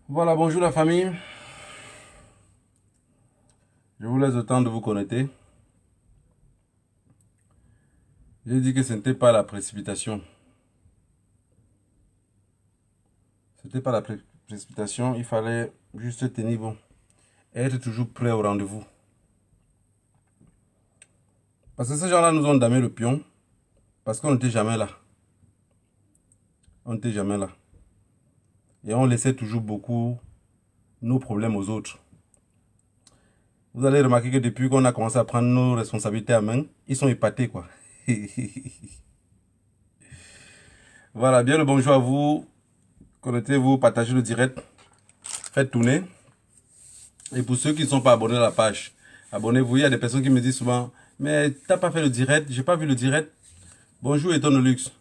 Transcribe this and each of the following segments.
Voilà, bonjour la famille. Je vous laisse le temps de vous connecter. J'ai dit que ce n'était pas la précipitation. Ce n'était pas la précipitation. Il fallait juste tenir bon. Et être toujours prêt au rendez-vous. Parce que ces gens-là nous ont damé le pion. Parce qu'on n'était jamais là. On n'était jamais là. Et on laissait toujours beaucoup nos problèmes aux autres. Vous allez remarquer que depuis qu'on a commencé à prendre nos responsabilités à main, ils sont épatés quoi. Voilà, bien le bonjour à vous. Connectez-vous, partagez le direct. Faites tourner. Et pour ceux qui ne sont pas abonnés à la page, abonnez-vous. Il y a des personnes qui me disent souvent, mais t'as pas fait le direct, j'ai pas vu le direct. Bonjour Eton de Luxe.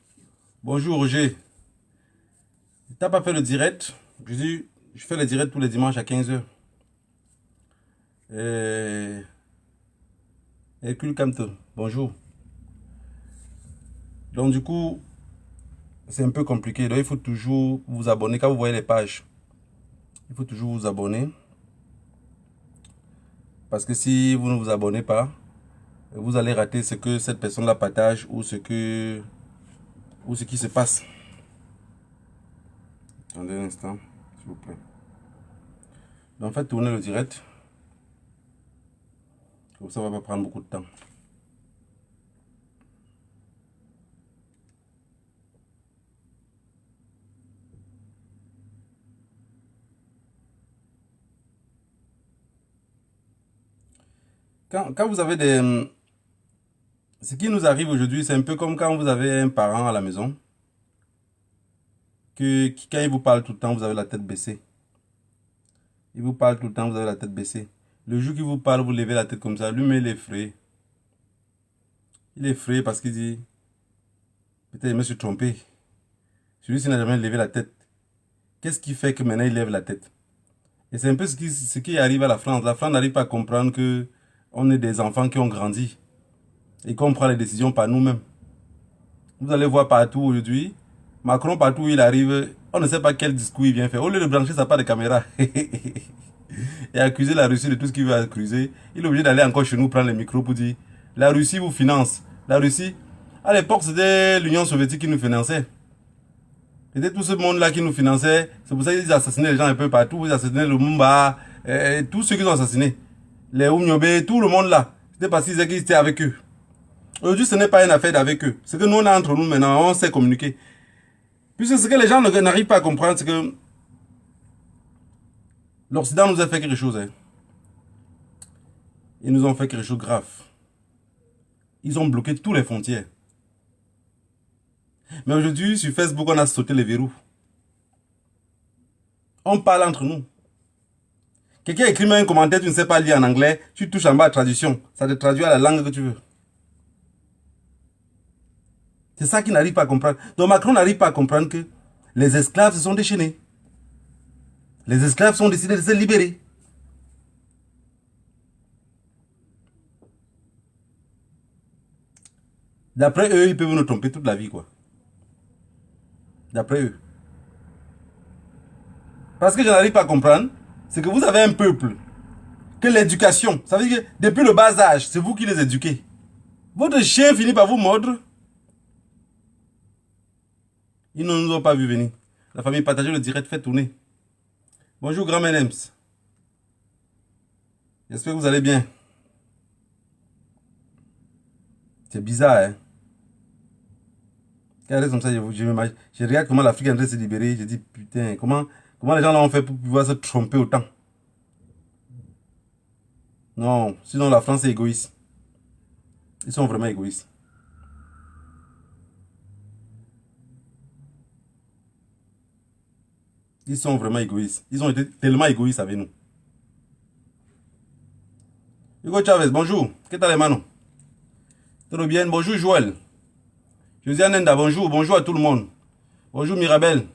Bonjour Roger. T'as pas fait le direct? Je dis, je fais le direct tous les dimanches à 15h. Hercule Camte, bonjour. Donc du coup, c'est un peu compliqué. Donc il faut toujours vous abonner. Quand vous voyez les pages, il faut toujours vous abonner. Parce que si vous ne vous abonnez pas, vous allez rater ce que cette personne-là partage ou ce qui se passe. Attendez un instant, s'il vous plaît. Donc faites tourner le direct. Comme ça, va pas prendre beaucoup de temps. Quand vous avez des... Ce qui nous arrive aujourd'hui, c'est un peu comme quand vous avez un parent à la maison. Quand il vous parle tout le temps, vous avez la tête baissée. Il vous parle tout le temps, vous avez la tête baissée. Le jour qu'il vous parle, vous levez la tête comme ça. Lui, mais il est effrayé. Il est effrayé parce qu'il dit, peut-être il me suis trompé. Celui-ci n'a jamais levé la tête. Qu'est-ce qui fait que maintenant il lève la tête? Et c'est un peu ce qui arrive à la France. La France n'arrive pas à comprendre que on est des enfants qui ont grandi et qu'on prend les décisions par nous-mêmes. Vous allez voir partout aujourd'hui, Macron partout où il arrive, on ne sait pas quel discours il vient faire. Au lieu de brancher sa part de caméra et accuser la Russie de tout ce qu'il veut accuser, il est obligé d'aller encore chez nous prendre les micros pour dire la Russie vous finance. La Russie, à l'époque c'était l'Union soviétique qui nous finançait. C'était tout ce monde-là qui nous finançait. C'est pour ça qu'ils assassinaient les gens un peu partout. Ils assassinaient le Mumba, tous ceux qu'ils ont assassinés. Les Oumniobe, tout le monde là. C'était parce qu'ils étaient avec eux. Aujourd'hui, ce n'est pas une affaire d'avec eux. C'est que nous, on est entre nous maintenant, on sait communiquer. Puisque ce que les gens n'arrivent pas à comprendre, c'est que l'Occident nous a fait quelque chose. Hein. Ils nous ont fait quelque chose de grave. Ils ont bloqué toutes les frontières. Mais aujourd'hui, sur Facebook, on a sauté les verrous. On parle entre nous. Quelqu'un écrit un commentaire, tu ne sais pas lire en anglais, tu touches en bas à traduction. Ça te traduit à la langue que tu veux. C'est ça qu'il n'arrive pas à comprendre. Donc Macron n'arrive pas à comprendre que les esclaves se sont déchaînés. Les esclaves sont décidés de se libérer. D'après eux, ils peuvent nous tromper toute la vie, quoi. D'après eux. Parce que je n'arrive pas à comprendre, c'est que vous avez un peuple, que l'éducation, ça veut dire que depuis le bas âge, c'est vous qui les éduquez. Votre chien finit par vous mordre. Ils ne nous ont pas vu venir. La famille, partagez le direct, faites tourner. Bonjour, grand Menems. J'espère que vous allez bien. C'est bizarre, hein. Quand comme ça, je regarde comment l'Afrique est en train de se libérer. Je dis, putain, comment les gens là ont fait pour pouvoir se tromper autant? Non, sinon la France est égoïste. Ils sont vraiment égoïstes. Ils sont vraiment égoïstes. Ils ont été tellement égoïstes avec nous. Hugo Chavez, bonjour. Qu'est-ce que mano? Tout bien? Bonjour Joël. Josiane Nenda, bonjour. Bonjour à tout le monde. Bonjour Mirabel.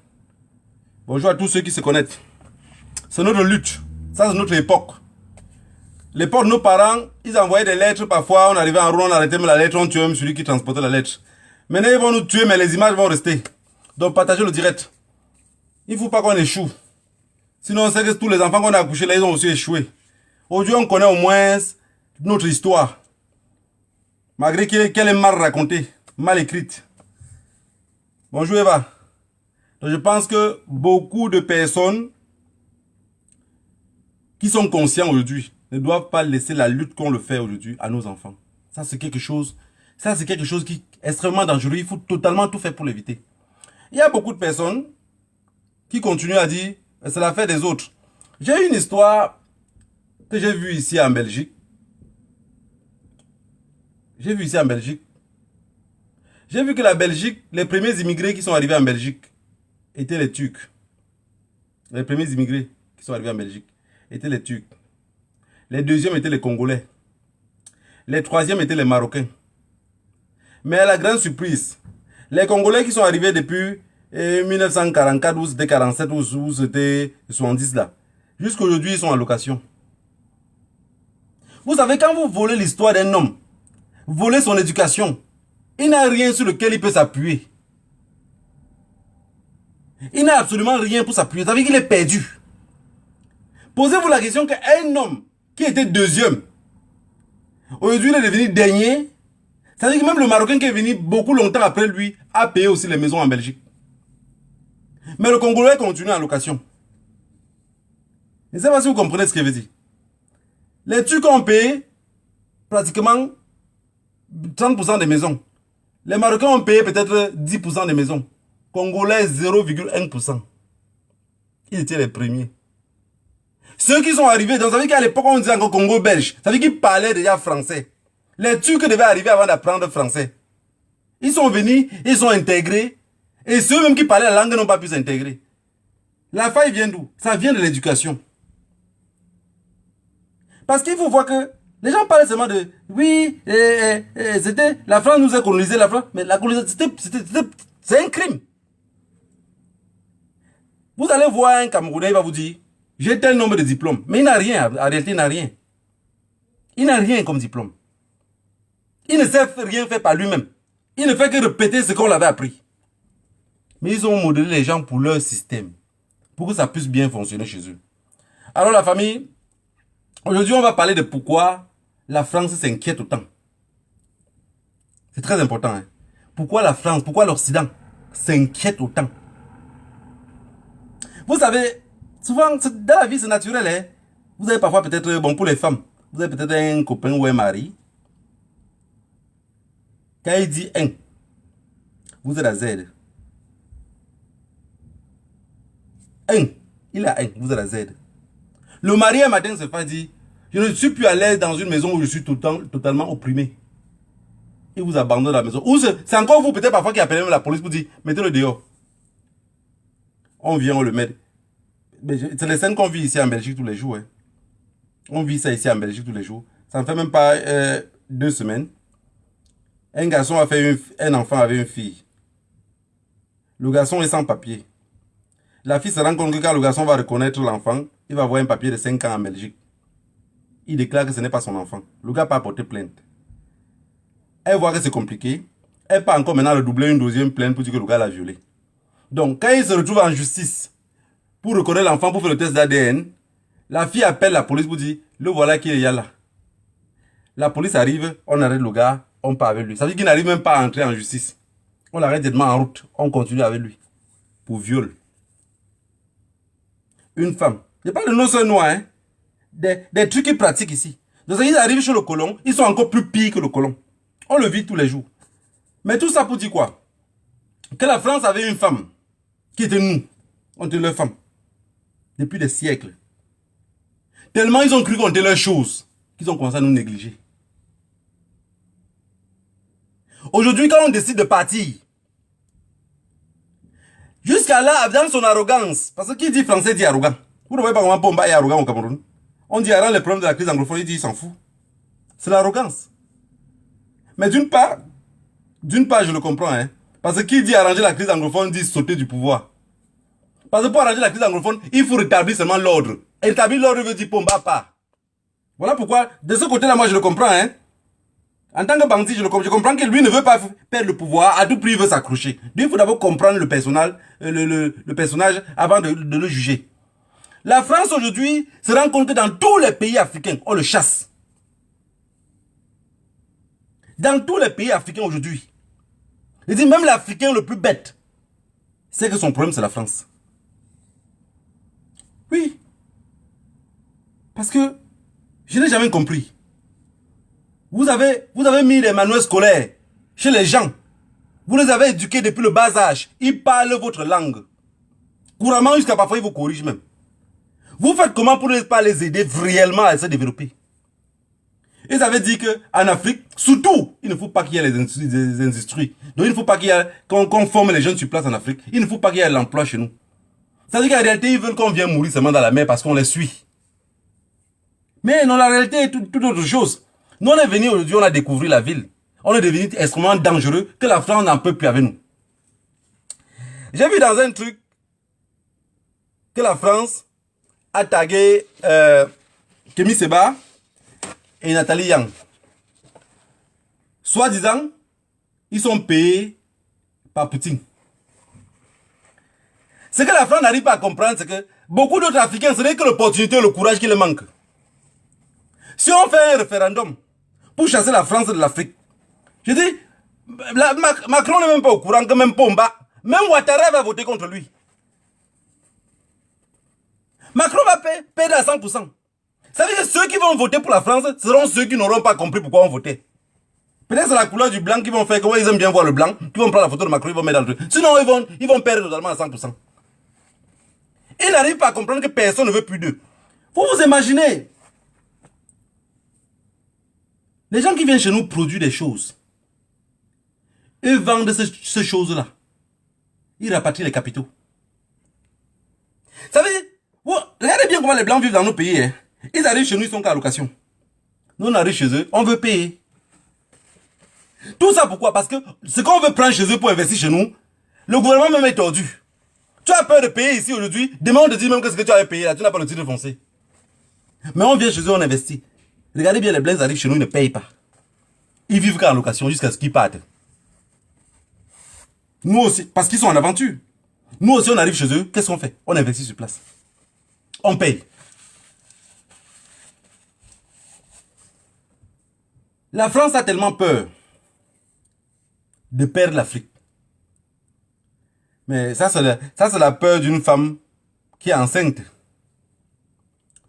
Bonjour à tous ceux qui se connectent. C'est notre lutte. Ça, c'est notre époque. L'époque de nos parents, ils envoyaient des lettres. Parfois, on arrivait en roue, on arrêtait la lettre, on tuait même celui qui transportait la lettre. Maintenant, ils vont nous tuer, mais les images vont rester. Donc, partagez le direct. Il ne faut pas qu'on échoue. Sinon, c'est que tous les enfants qu'on a accouchés là, ils ont aussi échoué. Aujourd'hui, on connaît au moins notre histoire. Malgré qu'elle est mal racontée, mal écrite. Bonjour Eva. Donc, je pense que beaucoup de personnes qui sont conscients aujourd'hui ne doivent pas laisser la lutte qu'on le fait aujourd'hui à nos enfants. Ça, c'est quelque chose qui est extrêmement dangereux. Il faut totalement tout faire pour l'éviter. Il y a beaucoup de personnes qui continuent à dire c'est l'affaire des autres. J'ai une histoire que j'ai vue ici en Belgique. J'ai vu que la Belgique, les premiers immigrés qui sont arrivés en Belgique étaient les Turcs. Les premiers immigrés qui sont arrivés en Belgique étaient les Turcs. Les deuxièmes étaient les Congolais. Les troisièmes étaient les Marocains. Mais à la grande surprise, les Congolais qui sont arrivés depuis 1944 ou c'était 47 ou c'était 70 là, jusqu'à aujourd'hui ils sont en location. Vous savez, quand vous volez l'histoire d'un homme, volez son éducation, il n'a rien sur lequel il peut s'appuyer. Il n'a absolument rien pour s'appuyer. Ça veut dire qu'il est perdu. Posez-vous la question qu'un homme qui était deuxième, aujourd'hui il est devenu dernier. Ça veut dire que même le Marocain qui est venu beaucoup longtemps après lui a payé aussi les maisons en Belgique. Mais le Congolais continue en location. Je ne sais pas si vous comprenez ce que je veux dire. Les Turcs ont payé pratiquement 30% des maisons. Les Marocains ont payé peut-être 10% des maisons. Congolais 0,1%. Ils étaient les premiers. Ceux qui sont arrivés, donc ça veut dire qu'à l'époque on disait encore Congo belge. Ça veut dire qu'ils parlaient déjà français. Les Turcs devaient arriver avant d'apprendre français. Ils sont venus, ils sont intégrés. Et ceux même qui parlaient la langue n'ont pas pu s'intégrer. La faille vient d'où? Ça vient de l'éducation. Parce qu'il faut voir que les gens parlent seulement de oui, c'était la France nous a colonisé, la France, mais la colonisation c'est un crime. Vous allez voir un Camerounais, il va vous dire j'ai tel nombre de diplômes, mais il n'a rien, en réalité il n'a rien. Il n'a rien comme diplôme. Il ne sait rien faire par lui-même. Il ne fait que répéter ce qu'on l'avait appris. Mais ils ont modélé les gens pour leur système, pour que ça puisse bien fonctionner chez eux. Alors la famille, aujourd'hui on va parler de pourquoi la France s'inquiète autant. C'est très important. Hein? Pourquoi la France, pourquoi l'Occident s'inquiète autant? Vous savez, souvent dans la vie c'est naturel. Hein? Vous avez parfois peut-être, bon pour les femmes, vous avez peut-être un copain ou un mari. Quand il dit 1, vous êtes à Z. 1, il a 1, vous êtes à Z. Le mari un matin se fait dire, je ne suis plus à l'aise dans une maison où je suis totalement opprimé. Il vous abandonne la maison. Ou c'est encore vous peut-être parfois qui appelez la police pour dire, mettez-le dehors. On vient, on le met. C'est les scènes qu'on vit ici en Belgique tous les jours. Hein. On vit ça ici en Belgique tous les jours. Ça ne fait même pas 2 semaines. Un garçon a fait un enfant avec une fille. Le garçon est sans papier. La fille se rend compte que quand le garçon va reconnaître l'enfant, il va avoir un papier de 5 ans en Belgique. Il déclare que ce n'est pas son enfant. Le gars n'a pas porté plainte. Elle voit que c'est compliqué. Elle part encore maintenant redoubler une deuxième plainte pour dire que le gars l'a violé. Donc, quand il se retrouve en justice pour reconnaître l'enfant, pour faire le test d'ADN, la fille appelle la police pour dire, le voilà qui est là. La police arrive, on arrête le gars, on part avec lui. Ça veut dire qu'il n'arrive même pas à entrer en justice. On l'arrête directement en route, on continue avec lui. Pour viol. Une femme. Je parle de nos soeurs noirs, hein. Des trucs qu'ils pratiquent ici. Donc, ils arrivent chez le colon, ils sont encore plus pires que le colon. On le vit tous les jours. Mais tout ça pour dire quoi? Que la France avait une femme qui était nous. On était leur femme. Depuis des siècles. Tellement ils ont cru qu'on était leurs choses qu'ils ont commencé à nous négliger. Aujourd'hui, quand on décide de partir, jusqu'à là, dans son arrogance, parce que qui dit français dit arrogant. Vous ne voyez pas comment Pomba est arrogant au Cameroun. On dit avant les problèmes de la crise anglophone, il dit il s'en fout. C'est l'arrogance. Mais d'une part, je le comprends. Hein, parce que qui dit arranger la crise anglophone dit sauter du pouvoir. Parce que pour arranger la crise anglophone, il faut rétablir seulement l'ordre. Et rétablir l'ordre veut dire Pomba part. Voilà pourquoi, de ce côté-là, moi je le comprends. Hein. En tant que bandit, je comprends que lui ne veut pas perdre le pouvoir, à tout prix il veut s'accrocher. Il faut d'abord comprendre le personnage avant de le juger. La France aujourd'hui se rend compte que dans tous les pays africains, on le chasse. Dans tous les pays africains aujourd'hui. Il dit même l'Africain le plus bête, c'est que son problème c'est la France. Oui. Parce que je n'ai jamais compris. Vous avez mis les manuels scolaires chez les gens. Vous les avez éduqués depuis le bas âge. Ils parlent votre langue. Couramment jusqu'à parfois ils vous corrigent même. Vous faites comment pour ne pas les aider réellement à se développer? Ils avaient dit qu'en Afrique, surtout, il ne faut pas qu'il y ait des industries. Donc il ne faut pas qu'il y ait, qu'on forme les jeunes sur place en Afrique. Il ne faut pas qu'il y ait l'emploi chez nous. C'est-à-dire qu'en réalité, ils veulent qu'on vienne mourir seulement dans la mer parce qu'on les suit. Mais non, la réalité est tout autre chose. Nous, on est venus aujourd'hui, on a découvert la ville. On est devenu extrêmement dangereux que la France n'en peut plus avec nous. J'ai vu dans un truc que la France a tagué Kémy Séba et Nathalie Yang. Soi-disant, ils sont payés par Poutine. Ce que la France n'arrive pas à comprendre, c'est que beaucoup d'autres Africains, ce n'est que l'opportunité et le courage qui leur manquent. Si on fait un référendum pour chasser la France de l'Afrique, je dis, Macron n'est même pas au courant que même Pomba, même Ouattara va voter contre lui. Macron va perdre à 100%. Ça veut dire que ceux qui vont voter pour la France seront ceux qui n'auront pas compris pourquoi on votait. Peut-être c'est la couleur du blanc qui vont faire que ils aiment bien voir le blanc, qui vont prendre la photo de Macron, ils vont mettre dans le truc. Sinon, ils vont perdre totalement à 100%. Ils n'arrivent pas à comprendre que personne ne veut plus d'eux. Vous vous imaginez, les gens qui viennent chez nous produisent des choses. Ils vendent ces choses-là. Ils rapatrient les capitaux. Vous savez, regardez bien comment les blancs vivent dans nos pays. Hein. Ils arrivent chez nous, ils sont qu'à location. Nous, on arrive chez eux, on veut payer. Tout ça pourquoi? Parce que ce qu'on veut prendre chez eux pour investir chez nous, le gouvernement même est tordu. Tu as peur de payer ici aujourd'hui, demain on te dit même que ce que tu avais payé là, tu n'as pas le titre foncier. Mais on vient chez eux, on investit. Regardez bien, les blancs arrivent chez nous, ils ne payent pas. Ils vivent qu'en location jusqu'à ce qu'ils partent. Nous aussi, parce qu'ils sont en aventure. Nous aussi, on arrive chez eux, qu'est-ce qu'on fait? On investit sur place. On paye. La France a tellement peur de perdre l'Afrique. Mais ça, c'est la peur d'une femme qui est enceinte.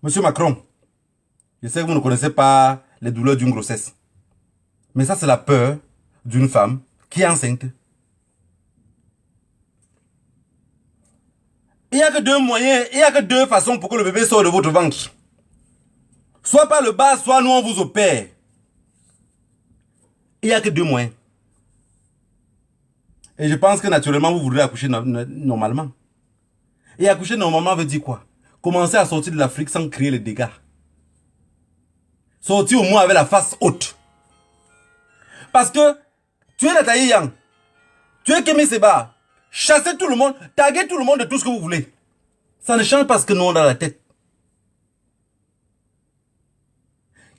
Monsieur Macron, je sais que vous ne connaissez pas les douleurs d'une grossesse. Mais ça, c'est la peur d'une femme qui est enceinte. Il n'y a que deux moyens, il n'y a que deux façons pour que le bébé sorte de votre ventre. Soit par le bas, soit nous on vous opère. Il n'y a que deux moyens. Et je pense que naturellement, vous voudrez accoucher normalement. Et accoucher normalement veut dire quoi? Commencer à sortir de l'Afrique sans créer les dégâts. Sortir au moins avec la face haute. Parce que tu es Nathalie Yang, tu es Kémy Séba, chassez tout le monde, taguez tout le monde de tout ce que vous voulez. Ça ne change pas ce que nous on a dans la tête.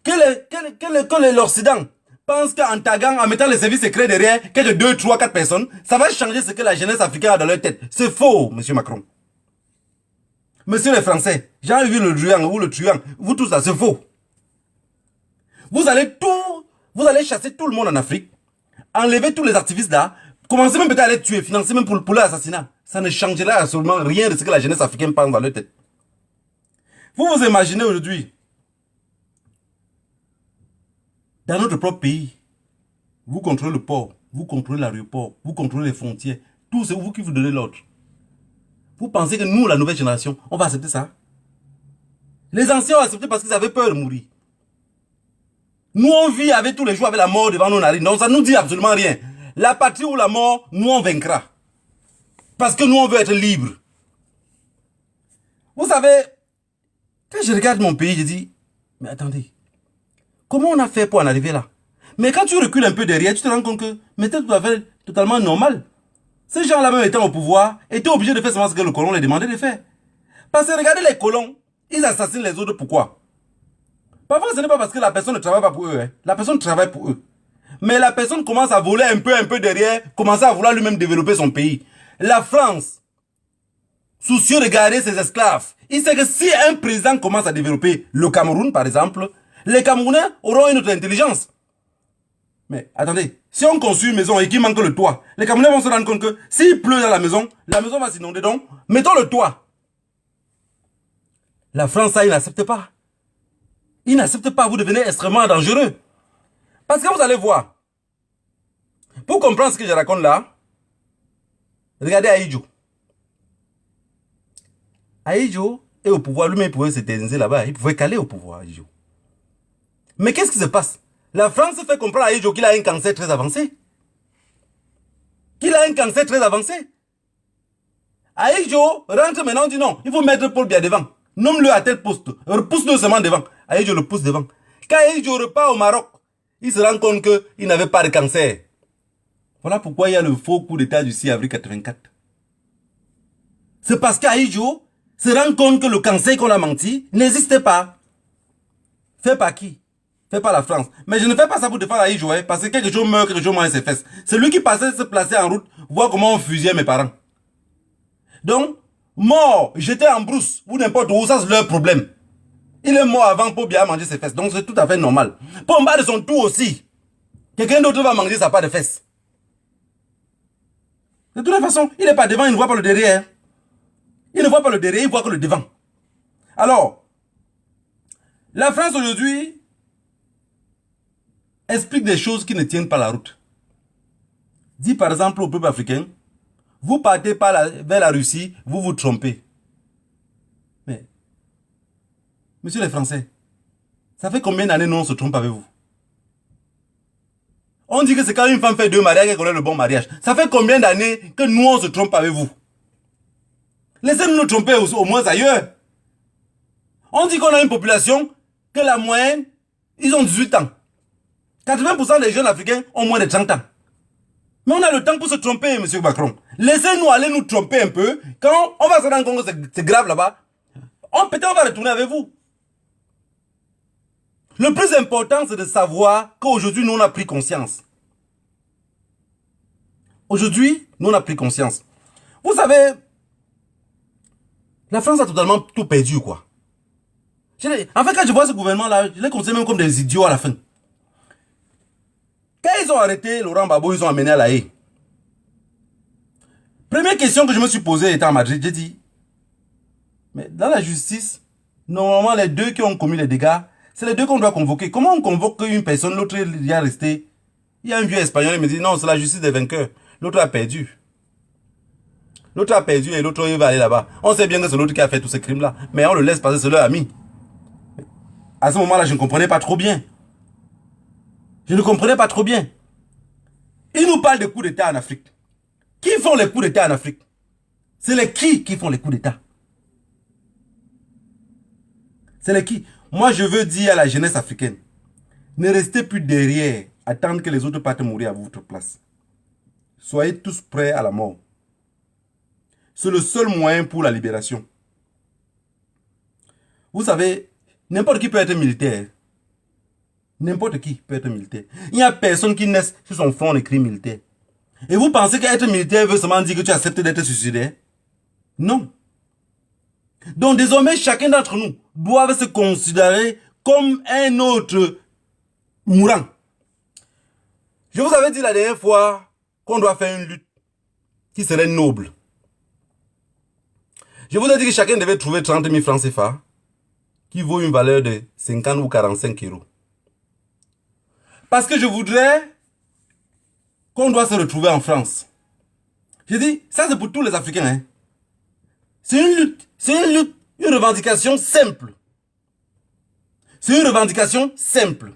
Que l'Occident pense qu'en taguant, en mettant les services secrets derrière, quelques 2, 3, 4 personnes, ça va changer ce que la jeunesse africaine a dans leur tête. C'est faux, monsieur Macron. Monsieur les Français, j'ai vu le Druang ou le Truand, vous tous là, c'est faux. Vous allez chasser tout le monde en Afrique, enlever tous les activistes là, commencer même peut-être à les tuer, financer même pour l'assassinat. Ça ne changera absolument rien de ce que la jeunesse africaine pense dans leur tête. Vous vous imaginez aujourd'hui, dans notre propre pays, vous contrôlez le port, vous contrôlez l'aéroport, vous contrôlez les frontières, tout c'est vous qui vous donnez l'ordre. Vous pensez que nous, la nouvelle génération, on va accepter ça? Les anciens ont accepté parce qu'ils avaient peur de mourir. Nous, on vit avec tous les jours avec la mort devant nos narines. Donc ça ne nous dit absolument rien. La patrie ou la mort, nous on vaincra. Parce que nous, on veut être libres. Vous savez, quand je regarde mon pays, je dis, mais attendez, comment on a fait pour en arriver là? Mais quand tu recules un peu derrière, tu te rends compte que c'était tout à fait totalement normal. Ces gens-là, même étant au pouvoir, étaient obligés de faire seulement ce que le colon les demandait de faire. Parce que regardez les colons, ils assassinent les autres, pourquoi? Parfois, ce n'est pas parce que la personne ne travaille pas pour eux. Hein. La personne travaille pour eux. Mais la personne commence à voler un peu derrière, commence à vouloir lui-même développer son pays. La France, soucieux de garder ses esclaves, Il sait que si un président commence à développer le Cameroun, par exemple, les Camerounais auront une autre intelligence. Mais attendez, si on construit une maison et qu'il manque le toit, les Camerounais vont se rendre compte que s'il pleut dans la maison va s'inonder. Donc, mettons le toit. La France, ça, il n'accepte pas. Il n'accepte pas, vous devenez extrêmement dangereux. Parce que vous allez voir, pour comprendre ce que je raconte là, regardez Ahidjo. Ahidjo est au pouvoir, lui-même il pouvait s'éterniser là-bas, il pouvait caler au pouvoir, Ahidjo. Mais qu'est-ce qui se passe? La France fait comprendre à Ahidjo qu'il a un cancer très avancé. Qu'il a un cancer très avancé. Ahidjo rentre maintenant, dit non, il faut mettre Paul Biya devant. Nomme-le à tel poste, repousse-le seulement devant. Ahidjo le pousse devant. Quand Ahidjo repart au Maroc, il se rend compte qu'il n'avait pas de cancer. Voilà pourquoi il y a le faux coup d'état du 6 avril 84. C'est parce qu'Ahidjo se rend compte que le cancer qu'on a menti n'existait pas. Fait par qui? Fait par la France. Mais je ne fais pas ça pour défendre Ahidjo, parce que quelque chose meurt, quelque chose mange ses fesses. C'est lui qui passait se placer en route, voir comment on fusillait mes parents. Donc, mort, j'étais en brousse, ou n'importe où, ça c'est leur problème. Il est mort avant pour bien manger ses fesses, donc c'est tout à fait normal. Pour en bas de son tour aussi, quelqu'un d'autre va manger sa part de fesses. De toute façon, il n'est pas devant, il ne voit pas le derrière. Il ne voit pas le derrière, il voit que le devant. Alors, la France aujourd'hui explique des choses qui ne tiennent pas la route. Dit par exemple au peuple africain, vous partez vers la Russie, vous vous trompez. Mais, monsieur les Français, ça fait combien d'années nous on se trompe avec vous? On dit que c'est quand une femme fait 2 mariages qu'elle connaît le bon mariage. Ça fait combien d'années que nous on se trompe avec vous? Laissez-nous nous tromper au moins ailleurs. On dit qu'on a une population que la moyenne, ils ont 18 ans. 80% des jeunes africains ont moins de 30 ans. Mais on a le temps pour se tromper, monsieur Macron. Laissez-nous aller nous tromper un peu. Quand on va se rendre compte que c'est grave là-bas, peut-être on va retourner avec vous. Le plus important, c'est de savoir qu'aujourd'hui, nous, on a pris conscience. Aujourd'hui, nous, on a pris conscience. Vous savez, la France a totalement tout perdu, quoi. En fait, quand je vois ce gouvernement-là, je les considère même comme des idiots à la fin. Quand ils ont arrêté Laurent Gbagbo, ils ont amené à La Haye. Première question que je me suis posée étant à Madrid, j'ai dit, mais dans la justice, normalement, les deux qui ont commis les dégâts, c'est les deux qu'on doit convoquer. Comment on convoque une personne, l'autre il y a resté? Il y a un vieux espagnol, il me dit, non, c'est la justice des vainqueurs. L'autre a perdu. L'autre a perdu et l'autre il va aller là-bas. On sait bien que c'est l'autre qui a fait tous ces crimes-là. Mais on le laisse passer, c'est leur ami. À ce moment-là, je ne comprenais pas trop bien. Je ne comprenais pas trop bien. Ils nous parlent de coups d'État en Afrique. Qui font les coups d'État en Afrique? C'est les qui font les coups d'État? C'est les qui? Moi, je veux dire à la jeunesse africaine, ne restez plus derrière, attendre que les autres partent mourir à votre place. Soyez tous prêts à la mort. C'est le seul moyen pour la libération. Vous savez, n'importe qui peut être militaire. N'importe qui peut être militaire. Il n'y a personne qui naisse sur son front écrit militaire. Et vous pensez qu'être militaire veut seulement dire que tu acceptes d'être suicidaire? Non. Donc désormais, chacun d'entre nous doit se considérer comme un autre mourant. Je vous avais dit la dernière fois qu'on doit faire une lutte qui serait noble. Je vous ai dit que chacun devait trouver 30 000 francs CFA qui vaut une valeur de 50 ou 45 euros. Parce que je voudrais qu'on doit se retrouver en France. Je dis, ça c'est pour tous les Africains. Hein. C'est une lutte, une revendication simple. C'est une revendication simple.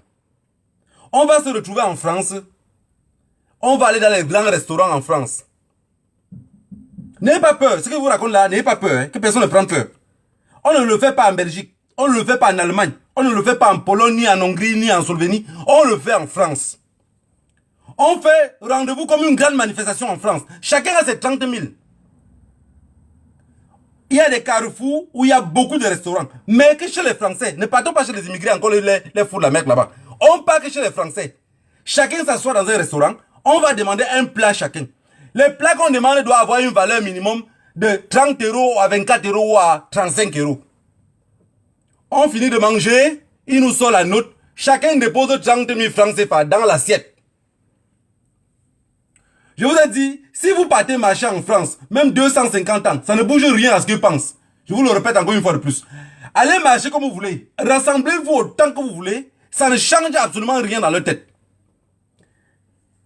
On va se retrouver en France. On va aller dans les grands restaurants en France. N'ayez pas peur. Ce que je vous raconte là, n'ayez pas peur. Hein, que personne ne prenne peur. On ne le fait pas en Belgique. On ne le fait pas en Allemagne. On ne le fait pas en Pologne, ni en Hongrie, ni en Slovénie. On le fait en France. On fait rendez-vous comme une grande manifestation en France. Chacun a ses 30 000. Il y a des carrefours où il y a beaucoup de restaurants. Mais que chez les Français, ne partons pas chez les immigrés encore les fous de la merde là-bas. On part que chez les Français. Chacun s'assoit dans un restaurant. On va demander un plat chacun. Les plats qu'on demande doivent avoir une valeur minimum de 30 euros à 24 euros ou à 35 euros. On finit de manger, il nous sort la note. Chacun dépose 30 000 francs CFA dans l'assiette. Je vous ai dit, si vous partez marcher en France, même 250 ans, ça ne bouge rien à ce que je pense. Je vous le répète encore une fois de plus. Allez marcher comme vous voulez. Rassemblez-vous autant que vous voulez. Ça ne change absolument rien dans leur tête.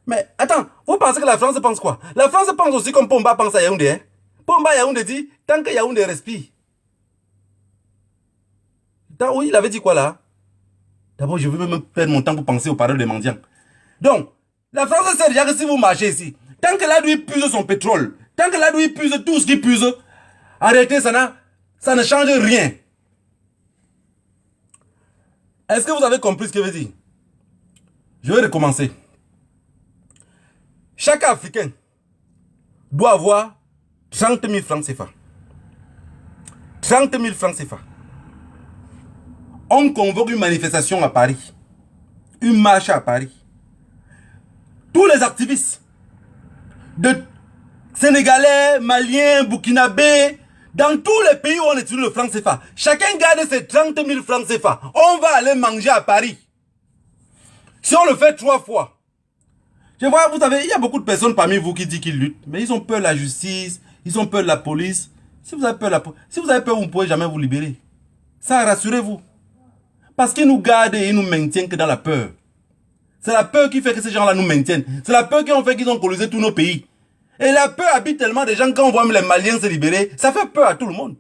Mais attends, vous pensez que la France pense quoi? La France pense aussi comme Pomba pense à Yaoundé. Hein? Pomba Yaoundé dit, tant que Yaoundé respire. Oui, il avait dit quoi là? D'abord, je veux même perdre mon temps pour penser aux paroles des mendiants. Donc, la France sait déjà que si vous marchez ici, tant que l'Adouille puise son pétrole, tant que l'Adouille puise tout ce qui puise, en réalité, ça ne change rien. Est-ce que vous avez compris ce que je veux dire? Je vais recommencer. Chaque Africain doit avoir 30 000 francs CFA. 30 000 francs CFA. On convoque une manifestation à Paris. Une marche à Paris. Tous les activistes de Sénégalais, Maliens, Burkinabés, dans tous les pays où on utilise le franc CFA, chacun garde ses 30 000 francs CFA. On va aller manger à Paris. Si on le fait 3 fois, je vois, vous savez, il y a beaucoup de personnes parmi vous qui disent qu'ils luttent, mais ils ont peur de la justice, ils ont peur de la police. Si vous avez peur, vous ne pourrez jamais vous libérer. Ça, rassurez-vous. Parce qu'ils nous gardent et ils nous maintiennent que dans la peur. C'est la peur qui fait que ces gens-là nous maintiennent. C'est la peur qui ont fait qu'ils ont colonisé tous nos pays. Et la peur habite tellement des gens, quand on voit les Maliens se libérer, ça fait peur à tout le monde.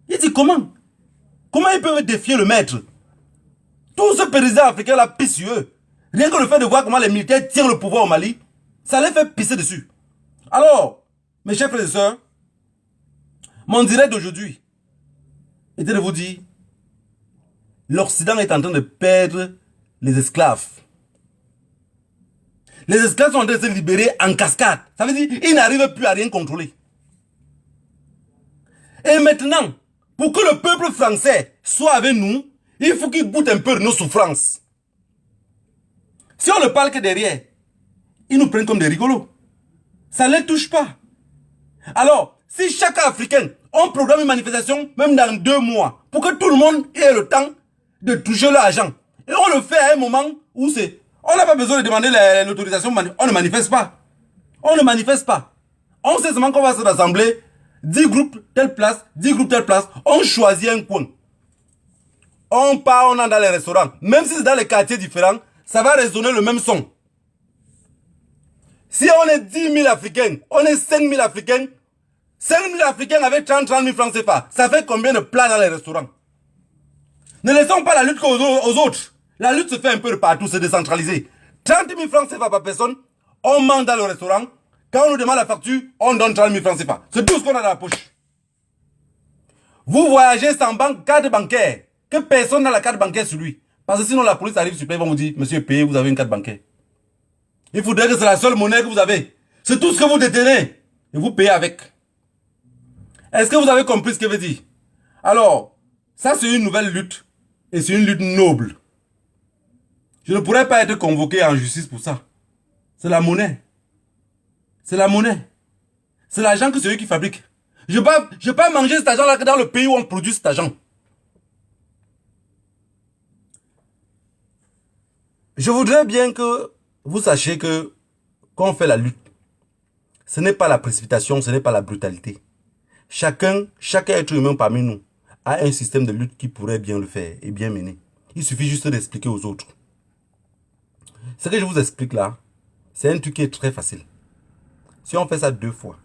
Il dit comment? Comment ils peuvent défier le maître? Tous ces présidents africains-là pissent sur eux. Rien que le fait de voir comment les militaires tirent le pouvoir au Mali, ça les fait pisser dessus. Alors, mes chers frères et sœurs, mon direct d'aujourd'hui était de vous dire, l'Occident est en train de perdre les esclaves. Les esclaves sont en train de se libérer en cascade. Ça veut dire qu'ils n'arrivent plus à rien contrôler. Et maintenant, pour que le peuple français soit avec nous, il faut qu'il goûte un peu de nos souffrances. Si on ne parle que derrière, ils nous prennent comme des rigolos. Ça ne les touche pas. Alors, si chaque Africain, on programme une manifestation, même dans 2 mois, pour que tout le monde ait le temps de toucher l'argent. Et on le fait à un moment où c'est... On n'a pas besoin de demander l'autorisation, on ne manifeste pas. On ne manifeste pas. On sait seulement qu'on va se rassembler, 10 groupes, telle place, 10 groupes, telle place. On choisit un coin. On part, on entre dans les restaurants. Même si c'est dans les quartiers différents, ça va résonner le même son. Si on est 10 000 Africains, on est 5 000 Africains, 5 000 Africains avec 30 000 francs CFA, ça fait combien de plats dans les restaurants? Ne laissons pas la lutte aux autres. La lutte se fait un peu de partout, c'est décentralisé. 30 000 francs CFA par personne, on mange dans le restaurant. Quand on nous demande la facture, on donne 30 000 francs CFA. C'est tout ce qu'on a dans la poche. Vous voyagez sans carte bancaire, que personne n'a la carte bancaire sur lui. Parce que sinon la police arrive sur place, ils vont vous dire, monsieur, payez, vous avez une carte bancaire. Il faudrait que c'est la seule monnaie que vous avez. C'est tout ce que vous détenez. Et vous payez avec. Est-ce que vous avez compris ce que veut dire? Alors, ça c'est une nouvelle lutte. Et c'est une lutte noble. Je ne pourrais pas être convoqué en justice pour ça. C'est la monnaie. C'est la monnaie. C'est l'argent que c'est eux qui fabriquent. Je ne vais pas manger cet argent-là que dans le pays où on produit cet argent. Je voudrais bien que vous sachiez que quand on fait la lutte, ce n'est pas la précipitation, ce n'est pas la brutalité. Chaque être humain parmi nous a un système de lutte qui pourrait bien le faire et bien mener. Il suffit juste d'expliquer aux autres. Ce que je vous explique là, c'est un truc qui est très facile. Si on fait ça 2 fois,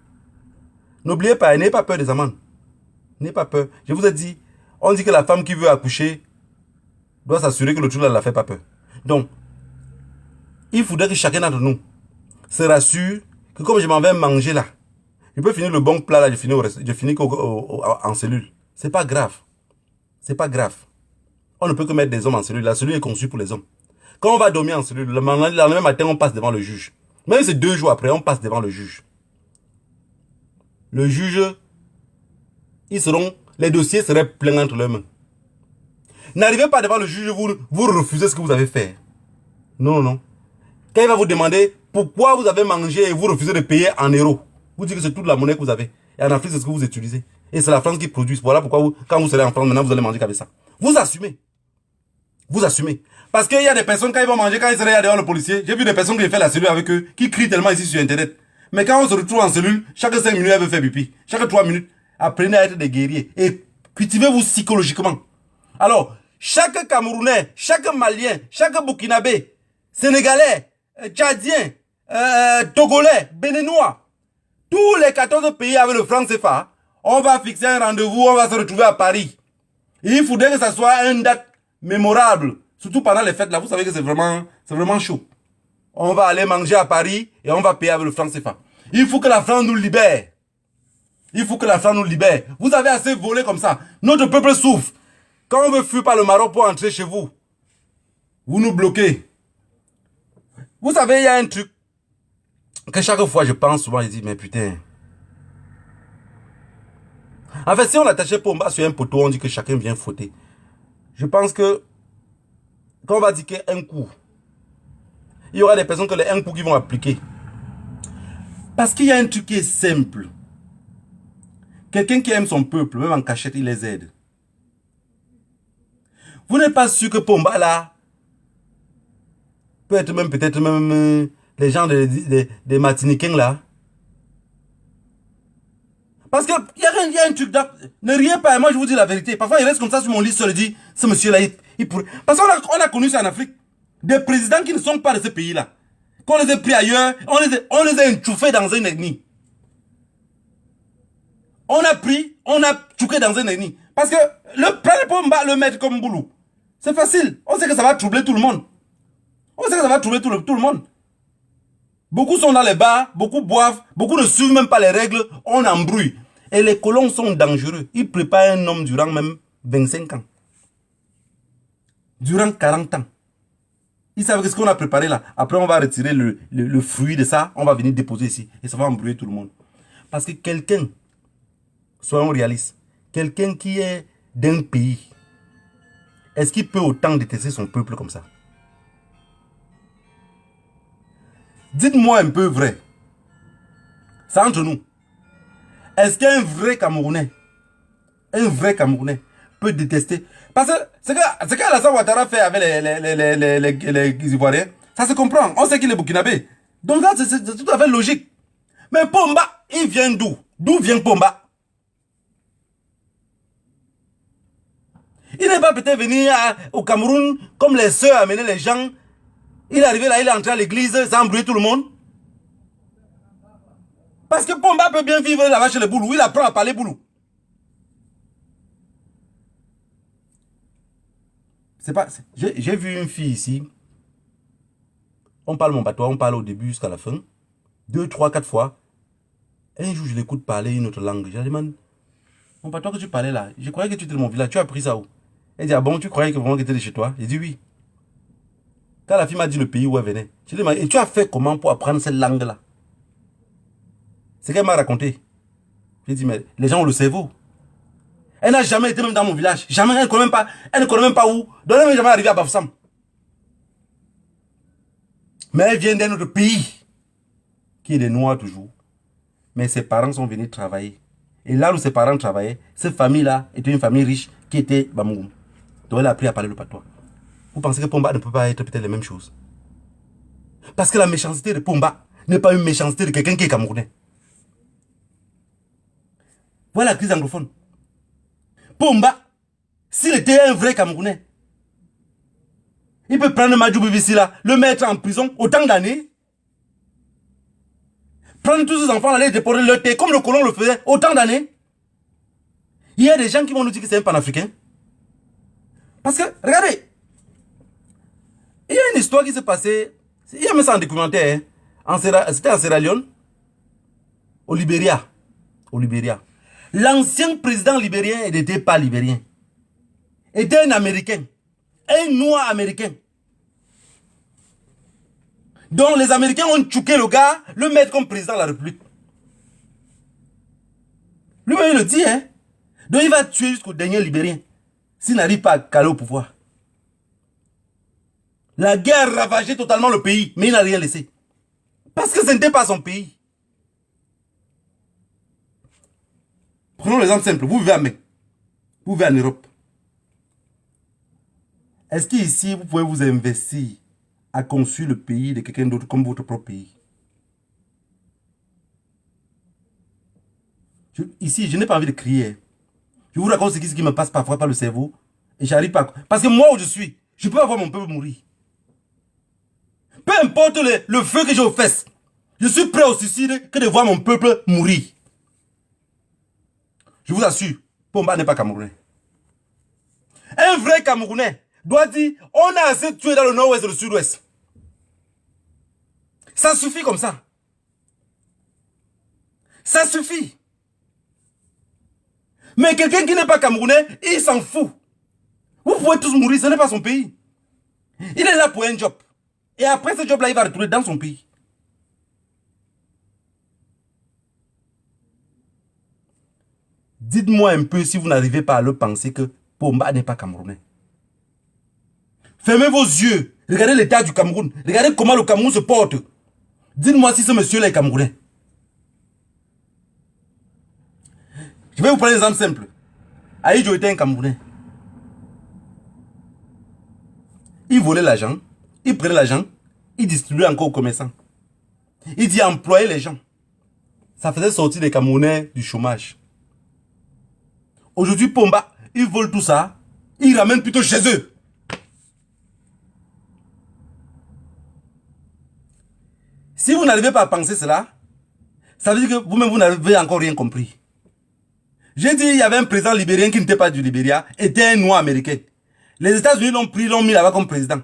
n'oubliez pas, n'ayez pas peur des amendes. N'ayez pas peur. Je vous ai dit, on dit que la femme qui veut accoucher doit s'assurer que le truc là ne la fait pas peur. Donc, il faudrait que chacun d'entre nous se rassure que comme je m'en vais manger là, je peux finir le bon plat là, je finis en cellule. C'est pas grave. C'est pas grave. On ne peut que mettre des hommes en cellule. La cellule est conçue pour les hommes. Quand on va dormir en cellule, le lendemain matin, on passe devant le juge. Même si c'est 2 jours après, on passe devant le juge. Le juge, les dossiers seraient pleins entre leurs mains. N'arrivez pas devant le juge, vous refusez ce que vous avez fait. Non, non. Quand il va vous demander pourquoi vous avez mangé et vous refusez de payer en euros, vous dites que c'est toute la monnaie que vous avez. Et en Afrique, c'est ce que vous utilisez. Et c'est la France qui produit. Voilà pourquoi quand vous serez en France, maintenant, vous allez manger qu'avec ça. Vous assumez. Vous assumez. Parce qu'il y a des personnes, quand ils vont manger, quand ils seraient devant le policier, j'ai vu des personnes qui font la cellule avec eux, qui crient tellement ici sur Internet. Mais quand on se retrouve en cellule, chaque 5 minutes, elle veut faire pipi. Chaque 3 minutes, apprenez à être des guerriers. Et cultivez-vous psychologiquement. Alors, chaque Camerounais, chaque Malien, chaque Burkinabé, Sénégalais, Tchadien, Togolais, Béninois, tous les 14 pays avec le franc CFA, on va fixer un rendez-vous, on va se retrouver à Paris. Et il faudrait que ça soit une date mémorable. Surtout pendant les fêtes là, vous savez que c'est vraiment chaud. On va aller manger à Paris et on va payer avec le franc CFA. Il faut que la France nous libère. Il faut que la France nous libère. Vous avez assez volé comme ça. Notre peuple souffre. Quand on veut fuir par le Maroc pour entrer chez vous, vous nous bloquez. Vous savez, il y a un truc que chaque fois je pense souvent, je dis, mais putain. En fait, si on attachait Pomba sur un poteau, on dit que chacun vient fauter. Je pense que quand on va dire qu'un coup, il y aura des personnes que les un coup qui vont appliquer. Parce qu'il y a un truc qui est simple. Quelqu'un qui aime son peuple, même en cachette, il les aide. Vous n'êtes pas sûr que Pomba là peut être même peut-être même les gens des Martiniquais là. Parce qu'il y a un truc ne riez pas, moi je vous dis la vérité. Parfois il reste comme ça sur mon lit, se le dit, ce monsieur là, il pourrait. Parce qu'on a connu ça en Afrique. Des présidents qui ne sont pas de ce pays là. Qu'on les a pris ailleurs, on les a enchouffés dans un ennemi. On a chouqué dans un ennemi. Parce que prendre Pomba, le mettre comme boulot, c'est facile. On sait que ça va troubler tout le monde. On sait que ça va troubler tout le monde. Beaucoup sont dans les bars, beaucoup boivent, beaucoup ne suivent même pas les règles, on embrouille. Et les colons sont dangereux. Ils préparent un homme durant même 25 ans. Durant 40 ans. Ils savent ce qu'on a préparé là. Après, on va retirer le fruit de ça, on va venir déposer ici. Et ça va embrouiller tout le monde. Parce que quelqu'un, soyons réalistes, quelqu'un qui est d'un pays, est-ce qu'il peut autant détester son peuple comme ça? Dites-moi un peu vrai. C'est entre nous. Est-ce qu'un vrai Camerounais, peut détester? Parce que ce qu'Alassane Ouattara fait avec les Ivoiriens, ça se comprend. On sait qu'il est burkinabé. Donc là, c'est tout à fait logique. Mais Pomba, il vient d'où? D'où vient Pomba? Il n'est pas peut-être venu au Cameroun comme les sœurs amener les gens. Il est arrivé là, il est entré à l'église, ça a embrouillé tout le monde. Parce que Pomba peut bien vivre là-bas chez les Boulous. Il apprend à parler Boulou. C'est pas. J'ai vu une fille ici. On parle mon patois, on parle au début jusqu'à la fin. 2, 3, 4 fois. Un jour, je l'écoute parler une autre langue. Je lui demande, mon patois que tu parlais là, je croyais que tu étais de mon village. Tu as appris ça où? Elle dit, ah bon, tu croyais que vraiment que tu étais de chez toi? J'ai dit oui. Quand la fille m'a dit le pays où elle venait, je lui ai dit, et tu as fait comment pour apprendre cette langue-là? C'est qu'elle m'a raconté. J'ai dit, mais les gens ont le cerveau. Elle n'a jamais été même dans mon village. Jamais, elle ne connaît même pas où. Donc elle n'est jamais arrivée à Bafoussam. Mais elle vient d'un autre pays, qui est des Noirs toujours. Mais ses parents sont venus travailler. Et là où ses parents travaillaient, cette famille-là était une famille riche qui était Bamougoum. Donc elle a appris à parler le patois. Vous pensez que Pomba ne peut pas être peut-être les mêmes choses? Parce que la méchanceté de Pomba n'est pas une méchanceté de quelqu'un qui est camerounais. Voilà la crise anglophone. Pomba, s'il était un vrai Camerounais, il peut prendre Madjou Bibissi là, le mettre en prison autant d'années, prendre tous ses enfants, aller déporter leur thé, comme le colon le faisait, autant d'années. Il y a des gens qui vont nous dire que c'est un panafricain. Parce que, regardez, il y a une histoire qui s'est passée, il y a même ça en documentaire, hein, c'était en Sierra Leone, au Libéria. L'ancien président libérien n'était pas libérien. Était un Américain. Un noir américain. Donc les Américains ont tchouqué le gars, le mettre comme président de la République. Lui-même il le dit, hein. Donc il va tuer jusqu'au dernier libérien. S'il n'arrive pas à caler au pouvoir. La guerre a ravagé totalement le pays, mais il n'a rien laissé. Parce que ce n'était pas son pays. Prenons l'exemple simple. Vous vivez à Mecque. Vous vivez en Europe. Est-ce qu'ici, vous pouvez vous investir à construire le pays de quelqu'un d'autre comme votre propre pays? Ici, je n'ai pas envie de crier. Je vous raconte ce qui me passe parfois par le cerveau. Et j'arrive pas. Parce que moi où je suis, je peux avoir mon peuple mourir. Peu importe le feu que j'ai aux fesses. Je suis prêt au suicide que de voir mon peuple mourir. Je vous assure, Pomba n'est pas Camerounais. Un vrai Camerounais doit dire, on a assez tué dans le nord-ouest et le sud-ouest. Ça suffit comme ça. Ça suffit. Mais quelqu'un qui n'est pas Camerounais, il s'en fout. Vous pouvez tous mourir, ce n'est pas son pays. Il est là pour un job. Et après ce job-là, il va retourner dans son pays. Dites-moi un peu si vous n'arrivez pas à le penser que Pomba n'est pas Camerounais. Fermez vos yeux. Regardez l'état du Cameroun. Regardez comment le Cameroun se porte. Dites-moi si ce monsieur-là est Camerounais. Je vais vous prendre un exemple simple. Aïdjo était un Camerounais. Il volait l'argent. Il prenait l'argent. Il distribuait encore aux commerçants. Il dit employer les gens. Ça faisait sortir les Camerounais du chômage. Aujourd'hui, Pomba, ils volent tout ça. Ils ramènent plutôt chez eux. Si vous n'arrivez pas à penser cela, ça veut dire que vous-même, vous n'avez encore rien compris. J'ai dit, il y avait un président libérien qui n'était pas du Libéria, était un noir américain. Les États-Unis l'ont pris, l'ont mis là-bas comme président.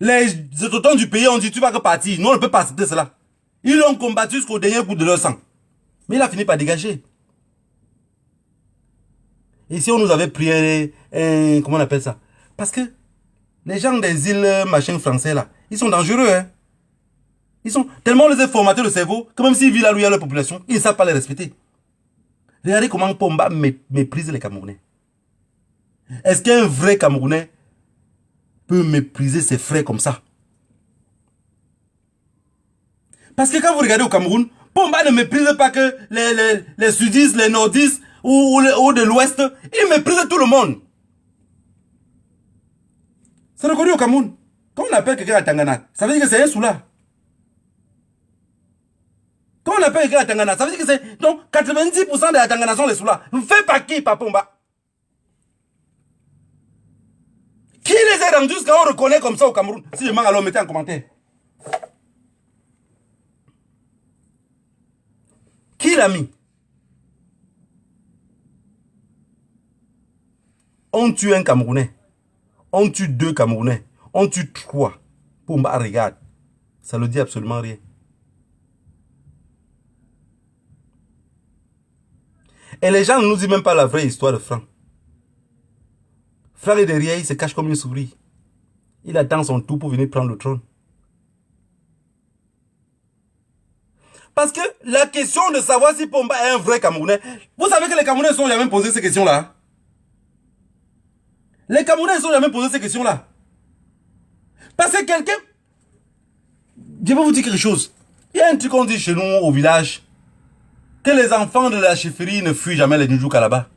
Les autochtones du pays ont dit, tu vas que partir. Nous, on ne peut pas accepter cela. Ils l'ont combattu jusqu'au dernier coup de leur sang. Mais il a fini par dégager. Et si on nous avait pris comment on appelle ça? Parce que les gens des îles machin français là, ils sont dangereux. Hein? Ils sont tellement on les a formaté le cerveau que même s'ils vivent là où il y a la population, ils ne savent pas les respecter. Regardez comment Pomba méprise les Camerounais. Est-ce qu'un vrai Camerounais peut mépriser ses frères comme ça? Parce que quand vous regardez au Cameroun, Pomba ne méprise pas que les sudistes, les nordistes ou de l'ouest. Il méprise tout le monde. C'est reconnu au Cameroun. Quand on appelle quelqu'un à Tangana, ça veut dire que c'est un soula. Quand on appelle quelqu'un à Tangana, ça veut dire que c'est... Donc, 90% de la Tangana sont les soula. Fait par qui, par Pomba? Qui les a rendus quand on reconnaît comme ça au Cameroun? Si je manque, alors mettez en commentaire. Qui l'a mis? On tue un Camerounais. On tue 2 Camerounais. On tue 3. Pomba, regarde. Ça ne dit absolument rien. Et les gens ne nous disent même pas la vraie histoire de Franck. Franck est derrière, il se cache comme une souris. Il attend son tour pour venir prendre le trône. Parce que la question de savoir si Pomba est un vrai Camerounais, vous savez que les Camerounais ne sont jamais posé ces questions-là. Les Camerounais ne sont jamais posé ces questions-là. Parce que quelqu'un... Je vais vous dire quelque chose. Il y a un truc qu'on dit chez nous au village, que les enfants de la chefferie ne fuient jamais les Djoudjou Kalaba.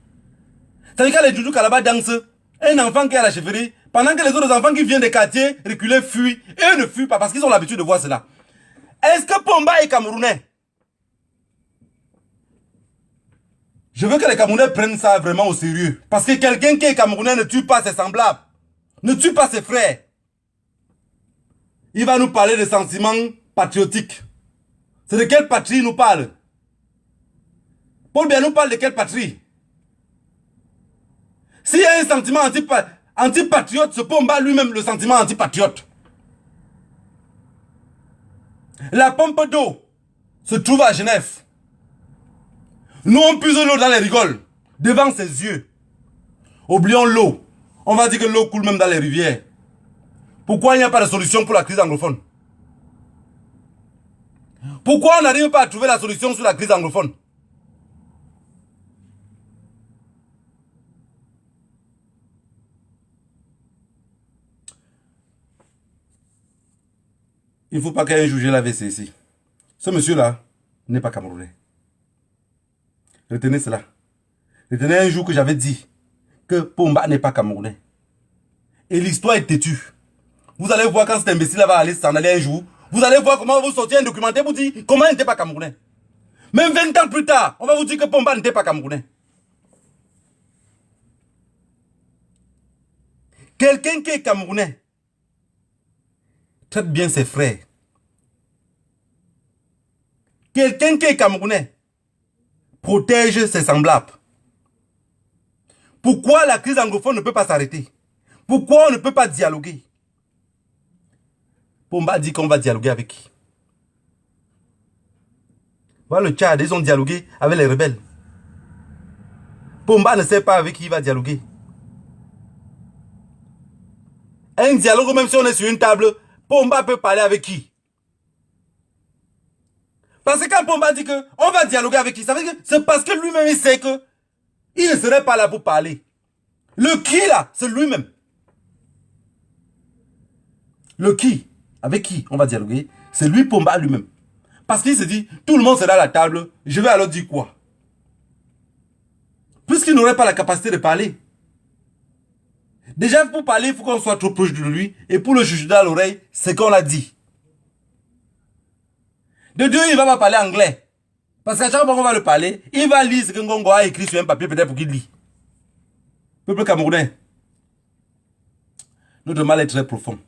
C'est-à-dire que les Djoudjou Kalaba dansent, un enfant qui est à la chefferie, pendant que les autres enfants qui viennent des quartiers reculés fuient, eux ne fuient pas parce qu'ils ont l'habitude de voir cela. Est-ce que Pomba est Camerounais? Je veux que les Camerounais prennent ça vraiment au sérieux. Parce que quelqu'un qui est Camerounais ne tue pas ses semblables. Ne tue pas ses frères. Il va nous parler de sentiments patriotiques. C'est de quelle patrie il nous parle? Paul Biya nous parle de quelle patrie? S'il y a un sentiment antipatriote, ce Pomba lui-même le sentiment antipatriote. La pompe d'eau se trouve à Genève. Nous on puise l'eau dans les rigoles, devant ses yeux. Oublions l'eau. On va dire que l'eau coule même dans les rivières. Pourquoi il n'y a pas de solution pour la crise anglophone? Pourquoi on n'arrive pas à trouver la solution sur la crise anglophone? Il ne faut pas qu'un juge la VC ici. Ce monsieur-là n'est pas camerounais. Retenez cela. Retenez un jour que j'avais dit que Pomba n'est pas camerounais. Et l'histoire est têtue. Vous allez voir quand cet imbécile va aller s'en aller un jour. Vous allez voir comment vous sortir un documentaire pour dire comment il n'était pas camerounais. Même 20 ans plus tard, on va vous dire que Pomba n'était pas camerounais. Quelqu'un qui est camerounais traite bien ses frères. Quelqu'un qui est camerounais protège ses semblables. Pourquoi la crise anglophone ne peut pas s'arrêter? Pourquoi on ne peut pas dialoguer? Pomba dit qu'on va dialoguer avec qui? Voilà le Tchad, ils ont dialogué avec les rebelles. Pomba ne sait pas avec qui il va dialoguer. Un dialogue, même si on est sur une table, Pomba peut parler avec qui? Parce que quand Pomba dit qu'on va dialoguer avec qui, ça veut dire que c'est parce que lui-même il sait que il ne serait pas là pour parler. Le qui là, c'est lui-même. Le qui, avec qui on va dialoguer, c'est lui Pomba lui-même. Parce qu'il se dit, tout le monde sera à la table, je vais alors dire quoi? Puisqu'il n'aurait pas la capacité de parler. Déjà, pour parler, il faut qu'on soit trop proche de lui. Et pour le chuchoter à l'oreille, c'est qu'on l'a dit. De Dieu, il ne va pas parler anglais. Parce qu'à chaque fois qu'on va le parler, il va lire ce que Ngongo a écrit sur un papier, peut-être pour qu'il lit. Peuple camerounais, notre mal est très profond.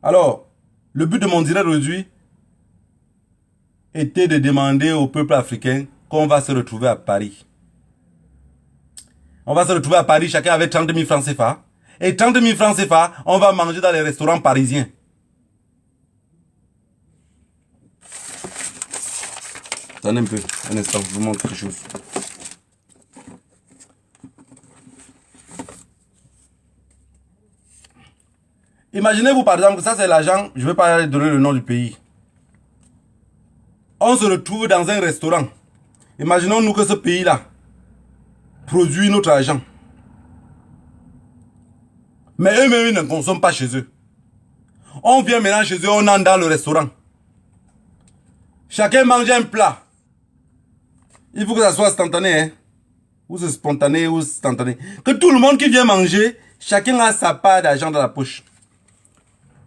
Alors, le but de mon direct aujourd'hui était de demander au peuple africain qu'on va se retrouver à Paris. On va se retrouver à Paris, chacun avec 30 000 francs CFA. Et 30 000 francs CFA, on va manger dans les restaurants parisiens. Attendez un peu, un instant, je vous montre quelque chose. Imaginez-vous par exemple, ça c'est l'argent, je ne vais pas donner le nom du pays. On se retrouve dans un restaurant. Imaginons-nous que ce pays-là produit notre argent. Mais eux-mêmes, ils ne consomment pas chez eux. On vient maintenant chez eux, on entre dans le restaurant. Chacun mange un plat. Il faut que ça soit instantané, hein? Ou c'est spontané ou instantané. Que tout le monde qui vient manger, chacun a sa part d'argent dans la poche.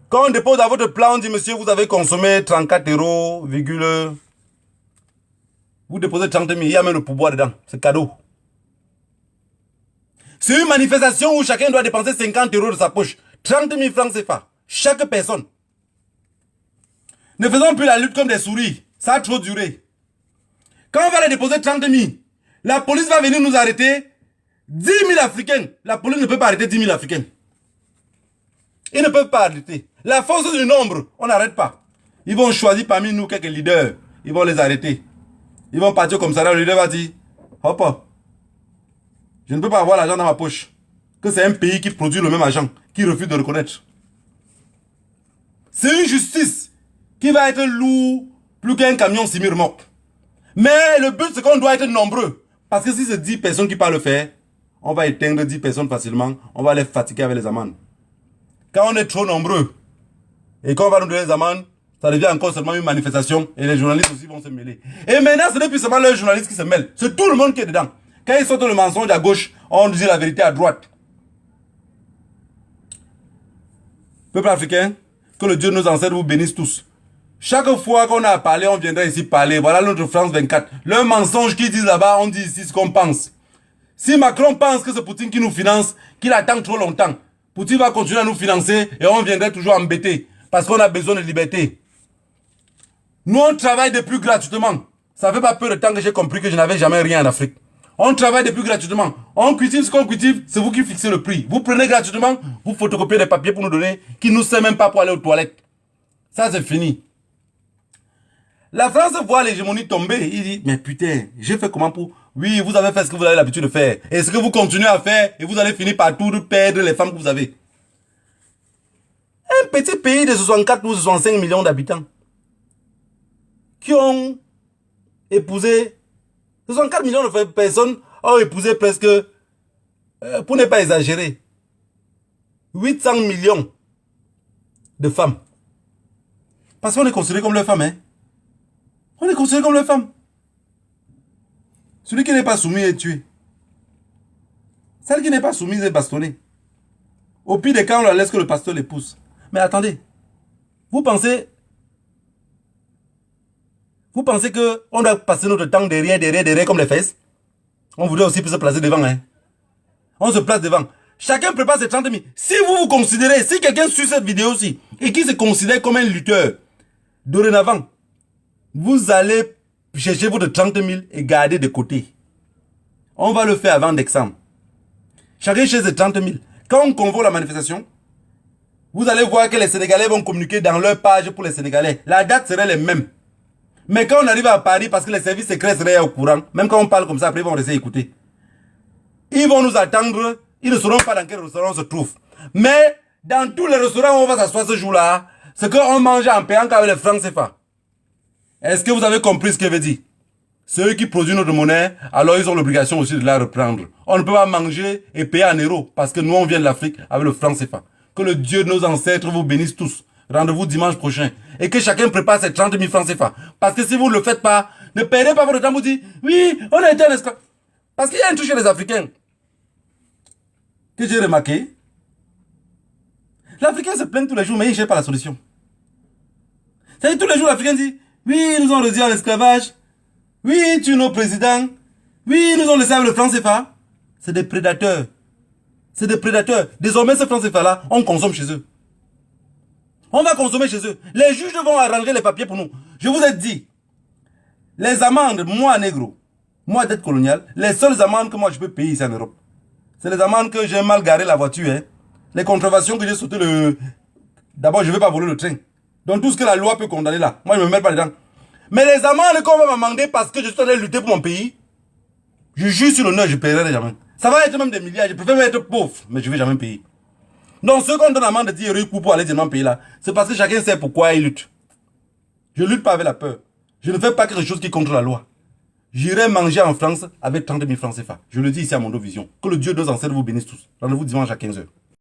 Quand on dépose à votre plat, on dit, monsieur, vous avez consommé 34 euros, virgule. Vous déposez 30 000, il y a même le pourboire dedans. C'est cadeau. C'est une manifestation où chacun doit dépenser 50 euros de sa poche. 30 000 francs CFA. Chaque personne. Ne faisons plus la lutte comme des souris. Ça a trop duré. Quand on va les déposer 30 000, la police va venir nous arrêter. 10 000 Africains. La police ne peut pas arrêter 10 000 Africains. Ils ne peuvent pas arrêter. La force du nombre, on n'arrête pas. Ils vont choisir parmi nous quelques leaders. Ils vont les arrêter. Ils vont partir comme ça. Le leader va dire, hop, je ne peux pas avoir l'argent dans ma poche. Que c'est un pays qui produit le même argent, qui refuse de reconnaître. C'est une justice qui va être lourde plus qu'un camion semi-remorque. Mais le but, c'est qu'on doit être nombreux. Parce que si c'est 10 personnes qui parlent le faire, on va éteindre 10 personnes facilement. On va les fatiguer avec les amendes. Quand on est trop nombreux et qu'on va nous donner les amendes, ça devient encore seulement une manifestation et les journalistes aussi vont se mêler. Et maintenant, ce n'est plus seulement les journalistes qui se mêlent. C'est tout le monde qui est dedans. Quand ils sortent le mensonge à gauche, on dit la vérité à droite. Peuple africain, que le Dieu de nos ancêtres vous bénisse tous. Chaque fois qu'on a à parler, on viendra ici parler. Voilà notre France 24. Le mensonge qu'ils disent là-bas, on dit ici ce qu'on pense. Si Macron pense que c'est Poutine qui nous finance, qu'il attend trop longtemps, Poutine va continuer à nous financer et on viendrait toujours embêter. Parce qu'on a besoin de liberté. Nous, on travaille depuis gratuitement. Ça fait pas peu de temps que j'ai compris que je n'avais jamais rien en Afrique. On travaille depuis gratuitement. On cultive ce qu'on cultive, c'est vous qui fixez le prix. Vous prenez gratuitement, vous photocopiez des papiers pour nous donner, qui ne nous sert même pas pour aller aux toilettes. Ça, c'est fini. La France voit l'hégémonie tomber. Il dit, mais putain, j'ai fait comment pour... Oui, vous avez fait ce que vous avez l'habitude de faire. Et ce que vous continuez à faire, et vous allez finir par tout perdre les femmes que vous avez. Un petit pays de 64 ou 65 millions d'habitants qui ont épousé 64 millions de personnes ont épousé presque, pour ne pas exagérer, 800 millions de femmes. Parce qu'on est considéré comme les femmes, hein. On est considéré comme les femmes. Celui qui n'est pas soumis est tué. Celle qui n'est pas soumise est bastonnée. Au pire des cas, on la laisse que le pasteur les pousse. Mais attendez, vous pensez qu'on doit passer notre temps derrière comme les fesses? On voudrait aussi se placer devant. Hein? On se place devant. Chacun prépare ses 30 000. Si vous vous considérez, si quelqu'un suit cette vidéo-ci et qui se considère comme un lutteur, dorénavant, vous allez chercher votre 30 000 et garder de côté. On va le faire avant décembre. Chacun cherche ses 30 000. Quand on convoque la manifestation, vous allez voir que les Sénégalais vont communiquer dans leur page pour les Sénégalais. La date serait les mêmes. Mais quand on arrive à Paris, parce que les services secrets seraient au courant, même quand on parle comme ça, après ils vont rester écouter. Ils vont nous attendre, ils ne sauront pas dans quel restaurant on se trouve. Mais dans tous les restaurants où on va s'asseoir ce jour-là, c'est qu'on mange en payant qu'avec les francs CFA. Est-ce que vous avez compris ce que veut dire? Ceux qui produisent notre monnaie, alors ils ont l'obligation aussi de la reprendre. On ne peut pas manger et payer en euros, parce que nous on vient de l'Afrique avec le franc CFA. Que le Dieu de nos ancêtres vous bénisse tous. Rendez-vous dimanche prochain. Et que chacun prépare ses 30 000 francs CFA. Parce que si vous ne le faites pas, ne perdez pas votre temps, vous dites, oui, on a été un esclave. Parce qu'il y a un truc chez les Africains que j'ai remarqué. L'Africain se plaint tous les jours, mais il ne cherche pas la solution. C'est-à-dire tous les jours, l'Africain dit, oui, nous ont réduit en esclavage. Oui, tu es nos présidents. Oui, nous ont laissé avec le franc CFA. C'est des prédateurs. C'est des prédateurs. Désormais, ce franc CFA-là, on consomme chez eux. On va consommer chez eux. Les juges vont arranger les papiers pour nous. Je vous ai dit, les amendes, moi, négro, moi, dette coloniale, les seules amendes que moi, je peux payer ici en Europe, c'est les amendes que j'ai mal garé la voiture. Hein. Les contraventions que j'ai sauté le... D'abord, je ne vais pas voler le train. Donc, tout ce que la loi peut condamner là, moi, je ne me mets pas dedans. Mais les amendes qu'on va m'amender parce que je suis en train de lutter pour mon pays, je jure sur l'honneur, je ne paierai jamais. Ça va être même des milliards. Je préfère être pauvre, mais je ne vais jamais payer. Donc, ceux qu'on donne l'amende de 10 € pour aller directement payer là, c'est parce que chacun sait pourquoi il lutte. Je ne lutte pas avec la peur. Je ne fais pas quelque chose qui est contre la loi. J'irai manger en France avec 30 000 francs CFA. Je le dis ici à Mondo Vision. Que le Dieu de nos ancêtres vous bénisse tous. Rendez-vous dimanche à 15 h.